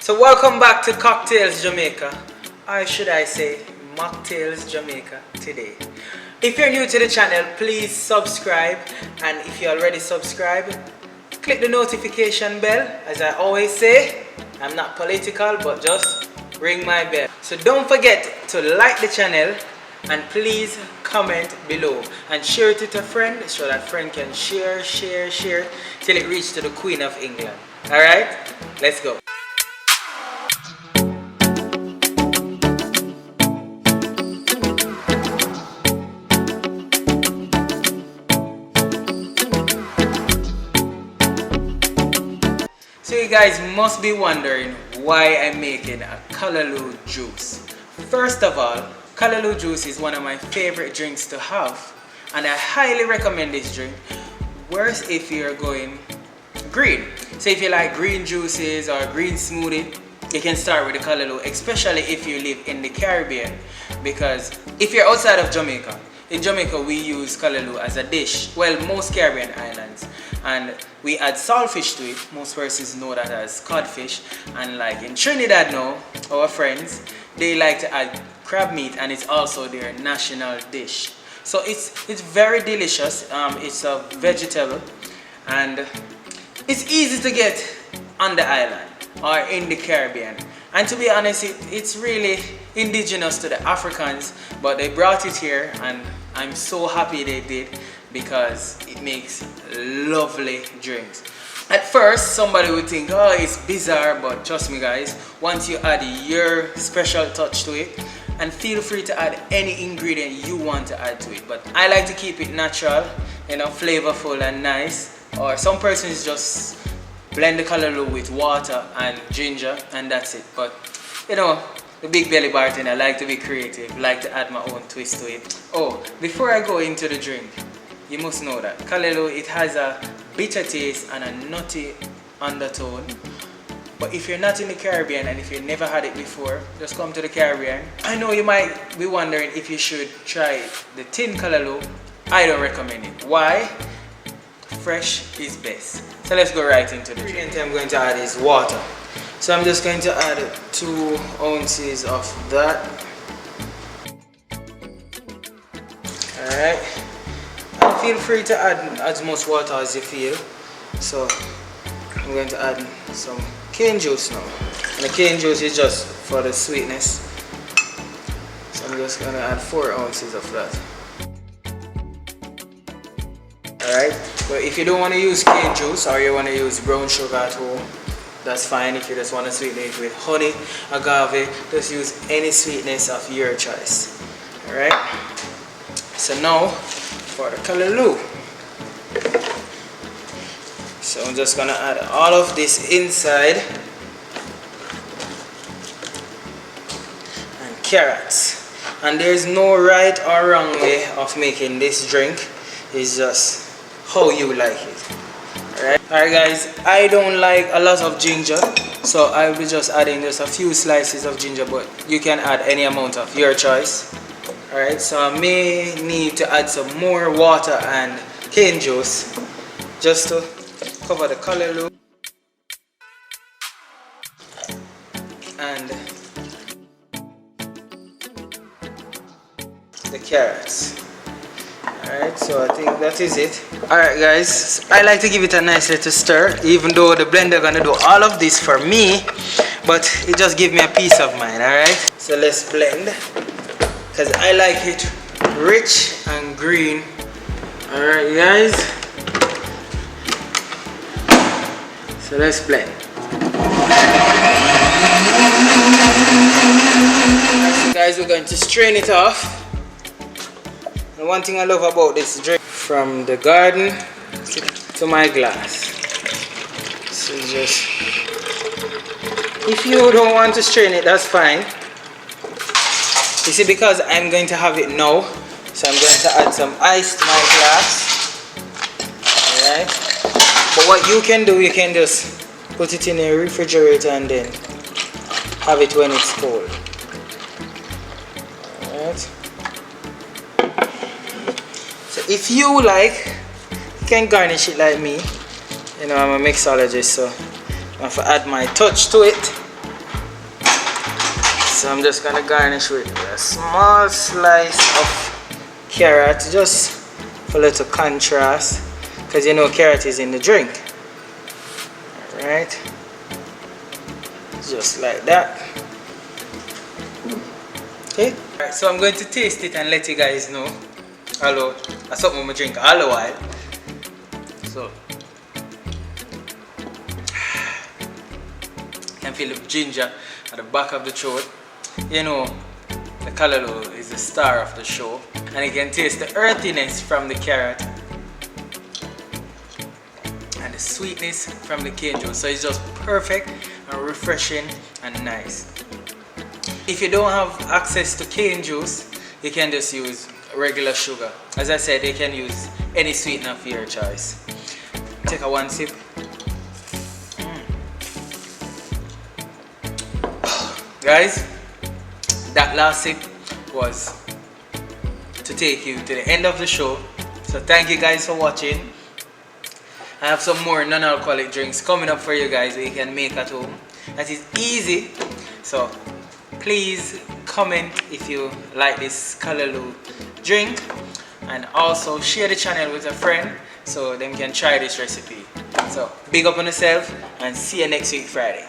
So welcome back to Cocktails Jamaica, or should I say Mocktails Jamaica today. If you're new to the channel, please subscribe, and if you already subscribed, click the notification bell. As I always say, I'm not political, but just ring my bell. So don't forget to like the channel and please comment below and share it with a friend so that friend can share till it reaches to the Queen of England. Alright, let's go. So you guys must be wondering why I'm making a Callaloo juice. First of all, Callaloo juice is one of my favorite drinks to have, and I highly recommend this drink. Worse if you're going green. So if you like green juices or green smoothie, you can start with the Callaloo, especially if you live in the Caribbean, because if you're outside of Jamaica, in Jamaica we use Callaloo as a dish. Well, most Caribbean islands, and we add saltfish to it. Most persons know that as codfish, and like in Trinidad now, our friends, they like to add crab meat, and it's also their national dish. So it's very delicious. It's a vegetable, and it's easy to get on the island or in the Caribbean. And to be honest, it's really indigenous to the Africans, but they brought it here, and I'm so happy they did, because it makes lovely drinks. At first, somebody would think, oh, it's bizarre, but trust me guys, once you add your special touch to it, and feel free to add any ingredient you want to add to it. But I like to keep it natural, you know, flavorful and nice. Or some persons just blend the Callaloo with water and ginger, and that's it. But you know, the big belly bartender, I like to be creative, like to add my own twist to it. Oh, before I go into the drink, you must know that Callaloo, it has a bitter taste and a nutty undertone. But if you're not in the Caribbean and if you've never had it before, just come to the Caribbean. I know you might be wondering if you should try the tin Callaloo. I don't recommend it. Why? Fresh is best. So let's go right into the ingredient I'm going to add is water. So I'm just going to add 2 ounces of that. Alright. And feel free to add as much water as you feel. So I'm going to add some cane juice now. And the cane juice is just for the sweetness. So I'm just going to add 4 ounces of that. Alright, but if you don't want to use cane juice or you want to use brown sugar at home, that's fine. If you just want to sweeten it with honey, agave, just use any sweetness of your choice. Alright, so now for the Callaloo. So I'm just gonna add all of this inside, and carrots. And there's no right or wrong way of making this drink. It's just how you like it. Alright guys, I don't like a lot of ginger, so I'll be just adding just a few slices of ginger, but you can add any amount of your choice. Alright, so I may need to add some more water and cane juice just to cover the Callaloo and the carrots. Alright, so I think that is it. Alright guys, I like to give it a nice little stir, even though the blender gonna do all of this for me, but it just gives me a peace of mind. Alright, so let's blend, because I like it rich and green. Alright guys, so let's blend. So guys, we're going to strain it off. And one thing I love about this drink, from the garden to my glass. So just, if you don't want to strain it, that's fine. You see, because I'm going to have it now, so I'm going to add some ice to my glass. Alright. But what you can do, you can just put it in a refrigerator and then have it when it's cold. Alright. So if you like, you can garnish it like me. You know, I'm a mixologist, so I have to add my touch to it. So I'm just gonna garnish with a small slice of carrot, just for a little contrast, because you know carrot is in the drink. Alright, just like that. Okay, alright, so I'm going to taste it and let you guys know. Hello, that's something I drink all the while. So, you can feel the ginger at the back of the throat. You know, the callaloo is the star of the show, and you can taste the earthiness from the carrot and the sweetness from the cane juice. So it's just perfect and refreshing and nice. If you don't have access to cane juice, you can just use regular sugar. As I said, you can use any sweetener of your choice. Take a one sip. Guys, that last sip was to take you to the end of the show. So thank you guys for watching. I have some more non-alcoholic drinks coming up for you guys that you can make at home. That is easy. So please comment if you like this callaloo drink, and also share the channel with a friend so they can try this recipe. So big up on yourself and see you next week Friday.